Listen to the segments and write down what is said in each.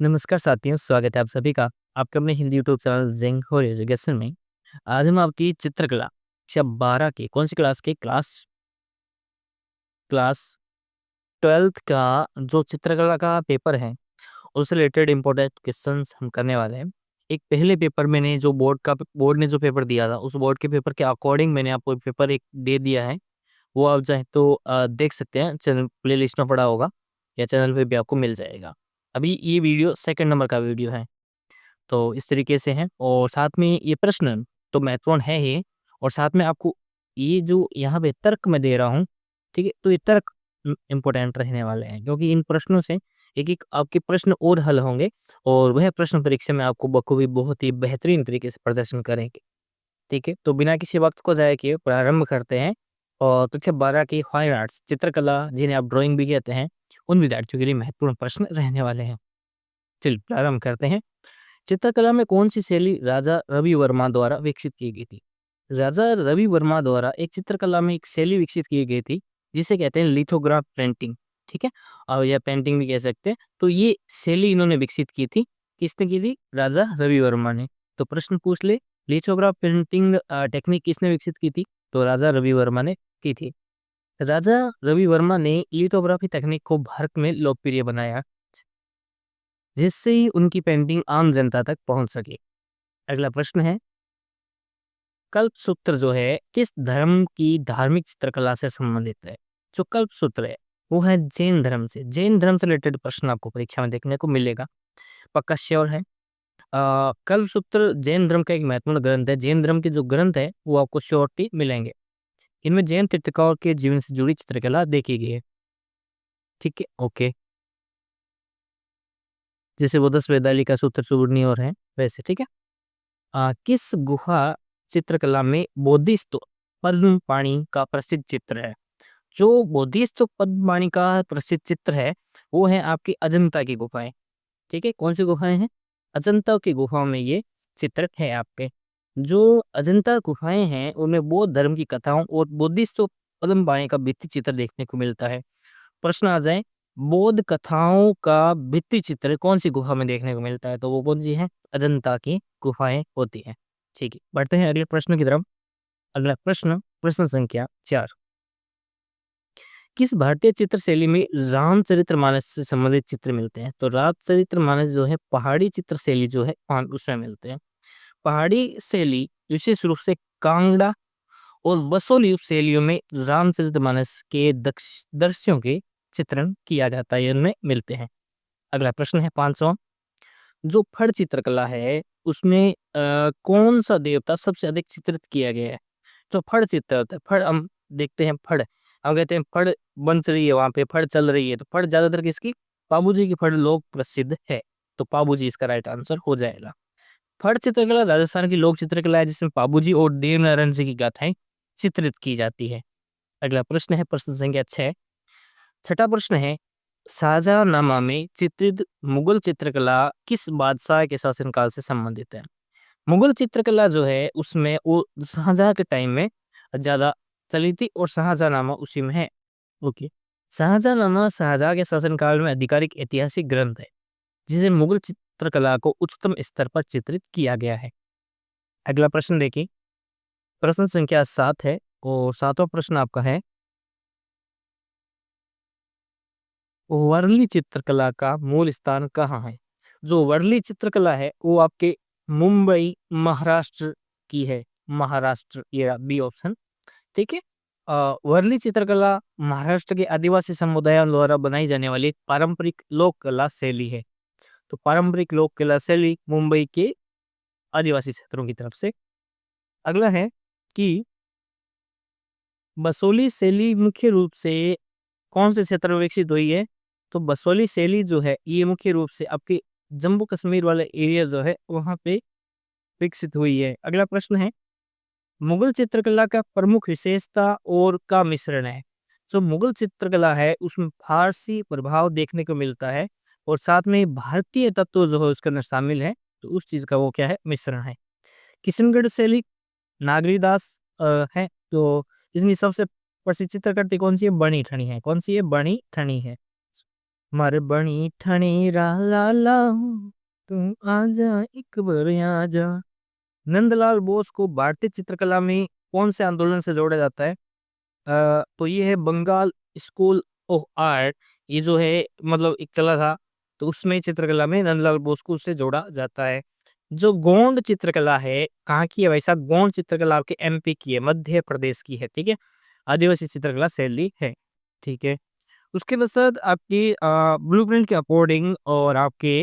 नमस्कार साथियों, स्वागत है आप सभी का आपके अपने हिंदी यूट्यूब चैनल ज़ेंग और एजुकेशन में। आज हम आपकी चित्रकला कक्षा 12 की कौन सी क्लास की क्लास क्लास 12th का जो चित्रकला का पेपर है, उससे रिलेटेड इम्पोर्टेंट क्वेश्चंस हम करने वाले हैं। एक पहले पेपर मैंने जो बोर्ड ने जो पेपर दिया था, उस बोर्ड के पेपर के अकॉर्डिंग मैंने आपको पेपर एक दे दिया है। वो आप चाहें तो देख सकते हैं, चैनल प्लेलिस्ट में पड़ा होगा या चैनल पे भी आपको मिल जाएगा। अभी ये वीडियो सेकंड नंबर का वीडियो है। तो इस तरीके से है और साथ में ये प्रश्न तो महत्वपूर्ण है ही और साथ में आपको ये जो यहाँ पे तर्क मैं दे रहा हूँ, ठीक है? तो ये तर्क इम्पोर्टेंट रहने वाले हैं क्योंकि इन प्रश्नों से एक-एक आपके प्रश्न और हल होंगे और वह प्रश्न परीक्षा में आपको बखूबी बहुत ही बेहतरीन तरीके से प्रदर्शन करेंगे, ठीक है? तो बिना किसी वक़्त को ज़ाया किए प्रारंभ करते हैं और कक्षा 12 की फाइन आर्ट्स चित्रकला जिन्हें आप ड्राइंग भी कहते हैं, उन विद्यार्थियों के लिए महत्वपूर्ण प्रश्न रहने वाले हैं। चलिए प्रारंभ करते हैं। चित्रकला में कौन-सी शैली राजा रवि वर्मा द्वारा विकसित की गई थी? राजा रवि वर्मा द्वारा एक चित्रकला में एक शैली विकसित की गई थी, जिसे कहते हैं लिथोग्राफ पेंटिंग, ठीक है? या पेंटिंग भी कह सकते हैं। तो ये शैली इन्होंने विकसित की थी, किसने की थी? राजा रवि वर्मा ने। तो प्रश्न पूछ ले, लिथोग्राफ पेंटिंग टेक्निक किसने विकसित की थी? तो राजा रवि वर्मा ने की थी। राजा रवि वर्मा ने लिथोग्राफी तकनीक को भारत में लोकप्रिय बनाया, जिससे ही उनकी पेंटिंग आम जनता तक पहुँच सके। अगला प्रश्न है, कल्पसूत्र जो है किस धर्म की धार्मिक चित्रकला से संबंधित है? जो कल्पसूत्र है वो है जैन धर्म से। जैन धर्म से रिलेटेड प्रश्न आपको परीक्षा में देखने को मिलेगा, पक्का श्योर है। कल्पसूत्र जैन धर्म का एक महत्वपूर्ण ग्रंथ है। जैन धर्म के जो ग्रंथ है वो आपको श्योरिटी मिलेंगे। इनमें जैन तीर्थंकरों के जीवन से जुड़ी चित्रकला देखी गई है, ठीक है? ओके, जैसे वो 10 वेदाली का सूत्र चूर्णी और है वैसे, ठीक है? किस गुहा चित्रकला में बोधिसत्व पद्म पाणी का प्रसिद्ध चित्र है? जो बोधिसत्व पद्म पाणी का प्रसिद्ध चित्र है, वो है आपकी अजंता की गुफाएं, ठीक है? कौन सी गुफाएं हैं? अजंता की गुफाओं में ये चित्र है आपके। जो अजंता गुफाएं हैं उनमें बौद्ध धर्म की कथाओं और बोधिसत्व पद्म पाणी का भित्ति चित्र देखने को मिलता है। प्रश्न आ जाए, बौद्ध कथाओं का भित्ति चित्र कौन सी गुफा में देखने को मिलता है? तो वो कौन सी है? अजंता की गुफाएं होती हैं, ठीक है? बढ़ते हैं अगले प्रश्न की तरफ। अगला प्रश्न, प्रश्न संख्या 4। किस भारतीय चित्र शैली में रामचरितमानस से संबंधित चित्र मिलते हैं? तो रामचरितमानस जो है पहाड़ी चित्र शैली जो है उसमें मिलते हैं। पहाड़ी शैली विशेष रूप से कांगड़ा और बसोली उपशैलियों में रामचरितमानस के दृश्यों के चित्रण किया जाता है, इनमें मिलते हैं। अगला प्रश्न है 5वां, जो फड़ चित्रकला है उसमें कौन सा देवता सबसे अधिक चित्रित किया गया है? जो फड़ चित्र होता है, फड़ हम देखते हैं, फड़ हम कहते हैं फड़ बन रही है, वहां पे फड़ चल रही है, तो फड़ ज्यादातर किसकी? पाबूजी की फड़ लोक प्रसिद्ध है, तो पाबूजी इसका राइट आंसर हो जाएगा। फड़ चित्रकला राजस्थान की लोक चित्रकला है जिसमें पाबूजी और देवनारायण जी की गाथाएं चित्रित की जाती है। अगला प्रश्न है प्रश्न संख्या 6। छठा प्रश्न है, शाहजहांनामा में चित्रित मुगल चित्रकला किस बादशाह के शासनकाल से संबंधित है? मुगल चित्रकला जो है उसमें वो शाहजहां के टाइम में ज्यादा चली थी और शाहजहांनामा उसी में है। ओके, शाहजहांनामा शाहजहां के शासनकाल में आधिकारिक ऐतिहासिक ग्रंथ है जिसे मुगल चित्रकला को उच्चतम स्तर पर चित्रित किया गया है। अगला प्रश्न देखिए, प्रश्न संख्या 7 है और सातवां प्रश्न आपका है, वर्ली चित्रकला का मूल स्थान कहाँ है? जो वर्ली चित्रकला है वो आपके मुंबई महाराष्ट्र की है। महाराष्ट्र, ये बी ऑप्शन, ठीक है? वर्ली चित्रकला महाराष्ट्र के आदिवासी समुदायों द्वारा बनाई जाने वाली एक पारंपरिक लोक कला शैली है। तो पारंपरिक लोक कला शैली मुंबई के आदिवासी क्षेत्रों की तरफ से। अगला है कि बसोली शैली मुख्य रूप से कौन से क्षेत्र में विकसित हुई है? तो बसोली शैली जो है ये मुख्य रूप से आपके जम्मू कश्मीर वाले एरिया जो है वहां पे विकसित हुई है। अगला प्रश्न है, मुगल चित्रकला का प्रमुख विशेषता और का मिश्रण है। जो मुगल चित्रकला है उसमें फारसी प्रभाव देखने को मिलता है और साथ में भारतीय तत्व जो है उसके अंदर शामिल है, तो उस चीज का वो क्या है? मिश्रण है। किशनगढ़ शैली नागरीदास है, तो इसमें सबसे प्रसिद्ध चित्रकृति कौन सी है? बनी ठनी है। कौन सी है? बनी ठनी है। मर बनी ठणी ला तू आजा एक बार आजा। नंदलाल बोस को भारतीय चित्रकला में कौन से आंदोलन से जोड़ा जाता है? तो ये है बंगाल स्कूल ऑफ आर्ट। ये जो है मतलब एक कला था, तो उसमें चित्रकला में नंदलाल बोस को उससे जोड़ा जाता है। जो गोंड चित्रकला है कहाँ की है भाई साहब? गोंड चित्रकला आपके एमपी की है, मध्य प्रदेश की है, ठीक है। आदिवासी चित्रकला शैली है, ठीक है। उसके पश्चात आपकी ब्लूप्रिंट के अकॉर्डिंग और आपके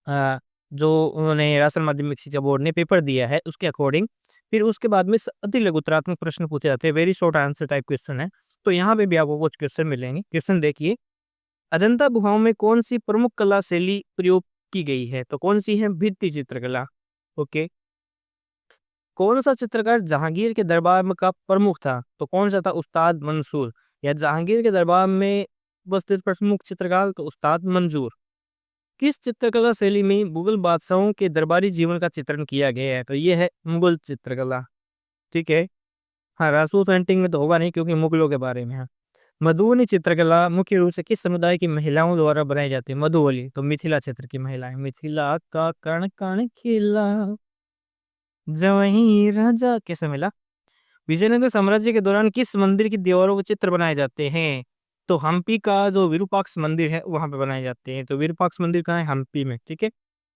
अ, जो उन्होंने राष्ट्रीय माध्यमिक शिक्षा बोर्ड ने पेपर दिया है उसके अकॉर्डिंग फिर उसके बाद में अति लघुतरात्मक प्रश्न पूछे जाते हैं, very short answer type question है। तो यहाँ पे भी आपको कुछ क्वेश्चन मिलेंगे। क्वेश्चन देखिए, अजंता गुफाओं में कौन सी प्रमुख कला शैली प्रयोग की गई है? तो कौन सी है? भित्ति चित्रकला। ओके। कौन सा चित्रकार जहांगीर के दरबार में का प्रमुख था? तो कौन सा था? उस्ताद मंसूर। या जहांगीर के दरबार में उपस्थित प्रमुख चित्रकार तो उस्ताद मंजूर। किस चित्रकला शैली में मुगल बादशाहों के दरबारी जीवन का चित्रण किया गया है? तो ये है मुगल चित्रकला, ठीक है। हाँ, राजपूत पेंटिंग में तो होगा नहीं क्योंकि मुगलों के बारे में है। मधुबनी चित्रकला मुख्य रूप से किस समुदाय की महिलाओं द्वारा बनाई जाती है? मधुबनी तो मिथिला क्षेत्र की महिलाएं। मिथिला का कण कण खिला जवहीं राजा कैसे मिला? विजयनगर साम्राज्य के दौरान किस मंदिर की दीवारों के चित्र बनाए जाते हैं? तो हम्पी का जो विरूपाक्ष मंदिर है वहां पे बनाए जाते हैं। तो विरूपाक्ष मंदिर कहाँ है? हम्पी में, ठीक है।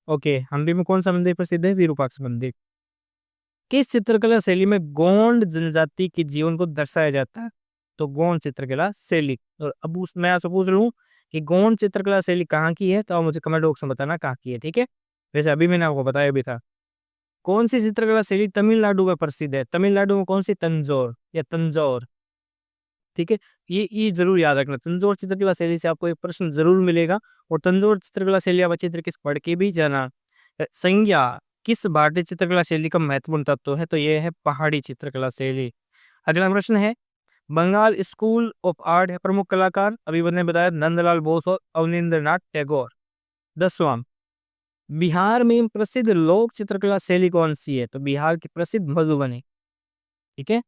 ओके, हम्पी में कौन सा मंदिर प्रसिद्ध है? विरूपाक्ष मंदिर। किस चित्रकला शैली में गोंड जनजाति के जीवन को दर्शाया जाता है? तो गोंड चित्रकला शैली। और अब मैं आपसे पूछ लूं कि गोंड चित्रकला शैली कहाँ की है, तो आप मुझे कमेंट बॉक्स में बताना कहाँ की है, ठीक है। वैसे अभी मैंने आपको बताया भी था। कौन सी चित्रकला शैली तमिलनाडु में प्रसिद्ध है? तमिलनाडु में कौन सी? तंजौर या तंजौर, ठीक है। ये जरूर याद रखना, तंजौर चित्रकला शैली से आपको एक प्रश्न जरूर मिलेगा। और तंजौर चित्रकला शैली आप अच्छी तरीके से पढ़ के भी जाना। संज्ञा किस भारतीय चित्रकला शैली का महत्वपूर्ण तत्व है? तो ये है पहाड़ी चित्रकला शैली। अगला प्रश्न है, बंगाल स्कूल ऑफ आर्ट है प्रमुख कलाकार, अभी मैंने बताया नंदलाल बोस और अवनींद्रनाथ टैगोर। 10वां, बिहार में प्रसिद्ध लोक चित्रकला शैली कौन सी है? तो बिहार की प्रसिद्ध मधुबनी, ठीक है।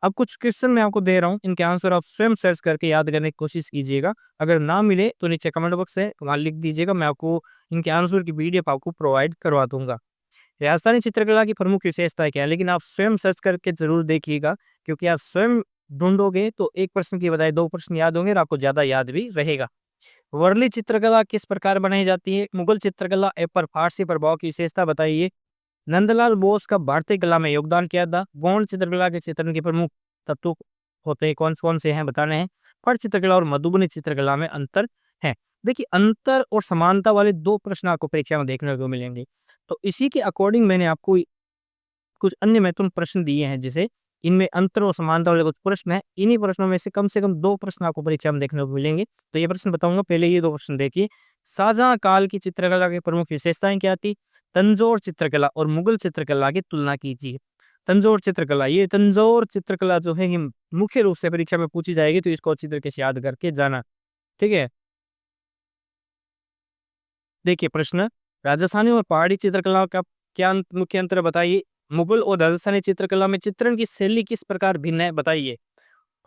अब कुछ क्वेश्चन मैं आपको दे रहा हूँ, इनके आंसर आप स्वयं सर्च करके याद करने की कोशिश कीजिएगा। अगर ना मिले तो नीचे कमेंट बॉक्स है वहाँ लिख दीजिएगा, मैं आपको इनके आंसर की पीडीएफ आपको प्रोवाइड करवा दूंगा। राजस्थानी चित्रकला की प्रमुख विशेषता क्या है? लेकिन आप स्वयं सर्च करके जरूर देखिएगा, क्योंकि आप स्वयं ढूंढोगे तो एक प्रश्न की बजाय दो प्रश्न याद होंगे और आपको ज्यादा याद भी रहेगा। वर्ली चित्रकला किस प्रकार बनाई जाती है? मुगल चित्रकला पर फारसी प्रभाव की विशेषता बताइए। नंदलाल बोस का भारतीय कला में योगदान क्या था? गौण चित्रकला के चित्रण के प्रमुख तत्व होते हैं कौन कौन से हैं बताने हैं। फट चित्रकला और मधुबनी चित्रकला में अंतर है। देखिए, अंतर और समानता वाले दो प्रश्न आपको परीक्षा में देखने को मिलेंगे। तो इसी के अकॉर्डिंग मैंने आपको कुछ अन्य महत्वपूर्ण प्रश्न दिए हैं, जिसे इनमें अंतर और समानता वाले कुछ प्रश्न है। इन्हीं प्रश्नों में से कम दो प्रश्न आपको परीक्षा में देखने को मिलेंगे। तो ये प्रश्न बताऊंगा, पहले ये दो प्रश्न देखिए। शाहजहां काल की चित्रकला की प्रमुख विशेषताएं क्या थी? तंजौर चित्रकला और मुगल चित्रकला की तुलना कीजिए। तंजौर चित्रकला, ये तंजौर चित्रकला जो है ये मुख्य रूप से परीक्षा में पूछी जाएगी, तो इसको अच्छी तरीके से याद करके जाना, ठीक है। देखिए प्रश्न, राजस्थानी और पहाड़ी चित्रकला का क्या मुख्य अंतर है बताइए। मुगल और राजस्थानी चित्रकला में चित्रण की शैली किस प्रकार भिन्न है बताइए।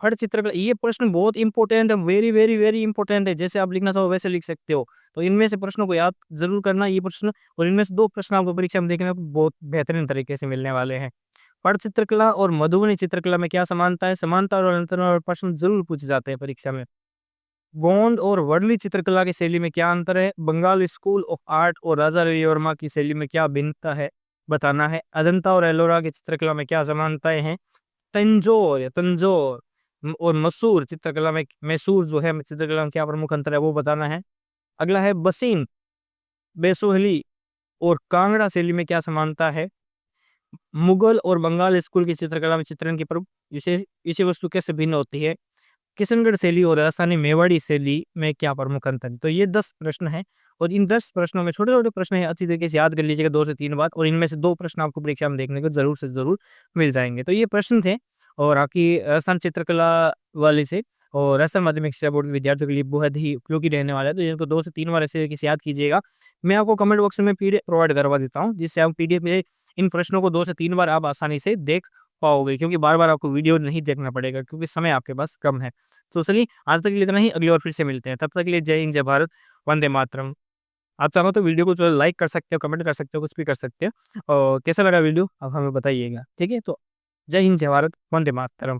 हर चित्रकला, ये प्रश्न बहुत इंपॉर्टेंट है, वेरी वेरी वेरी इंपॉर्टेंट है। जैसे आप लिखना चाहो वैसे लिख सकते हो। तो इनमें से प्रश्नों को याद जरूर करना ये प्रश्न, और इनमें से दो प्रश्न आपको परीक्षा में देखने को बहुत बेहतरीन तरीके से मिलने वाले हैं। पट चित्रकला और मधुबनी चित्रकला में क्या समानता है? समानता और अंतर और प्रश्न जरूर पूछे जाते हैं परीक्षा में। गोंड और वर्ली चित्रकला की शैली में क्या अंतर है? बंगाल स्कूल ऑफ आर्ट और राजा रवि वर्मा की शैली में क्या भिन्नता है बताना है। अजंता और एलोरा की चित्रकला में क्या समानताएं हैं? तंजौर या तंजौर और मसूर चित्रकला में, मैसूर जो है चित्रकला में क्या प्रमुख अंतर है वो बताना है। अगला है बसीन, बेसोहली और कांगड़ा शैली में क्या समानता है। मुगल और बंगाल स्कूल की चित्रकला में चित्रण की प्रमुख विशेष विषय वस्तु कैसे भिन्न होती है। किशनगढ़ शैली और राजस्थानी मेवाड़ी शैली में क्या प्रमुख अंतर है। तो ये 10 प्रश्न है, और इन 10 प्रश्नों में छोटे छोटे प्रश्न है, अच्छी तरीके से याद कर लीजिएगा 2 से 3 बार, और इनमें से दो प्रश्न आपको परीक्षा में देखने को जरूर से जरूर मिल जाएंगे। तो ये प्रश्न थे, और आपकी राजस्थान चित्रकला वाले से और राजस्थान माध्यमिक शिक्षा बोर्ड के विद्यार्थियों के लिए बहुत ही उपयोगी रहने वाला है। तो इनको 2 से 3 बार ऐसे तरीके से याद कीजिएगा। मैं आपको कमेंट बॉक्स में पीडीएफ प्रोवाइड करवा देता हूँ, जिससे आप पीडीएफ में इन प्रश्नों को 2 से 3 बार आप आसानी से देख पाओगे, क्योंकि बार-बार आपको वीडियो नहीं देखना पड़ेगा, क्योंकि समय आपके पास कम है। तो चलिए आज तक के लिए इतना ही, अगली बार फिर से मिलते हैं। तब तक के लिए जय हिंद, जय भारत, वंदे मातरम। आप चाहो तो वीडियो को जो है लाइक कर सकते हो, कमेंट कर सकते हो, कुछ भी कर सकते हो और कैसा लगा वीडियो आप हमें बताइएगा, ठीक है? तो जय हिंद, जय भारत, वंदे मातरम।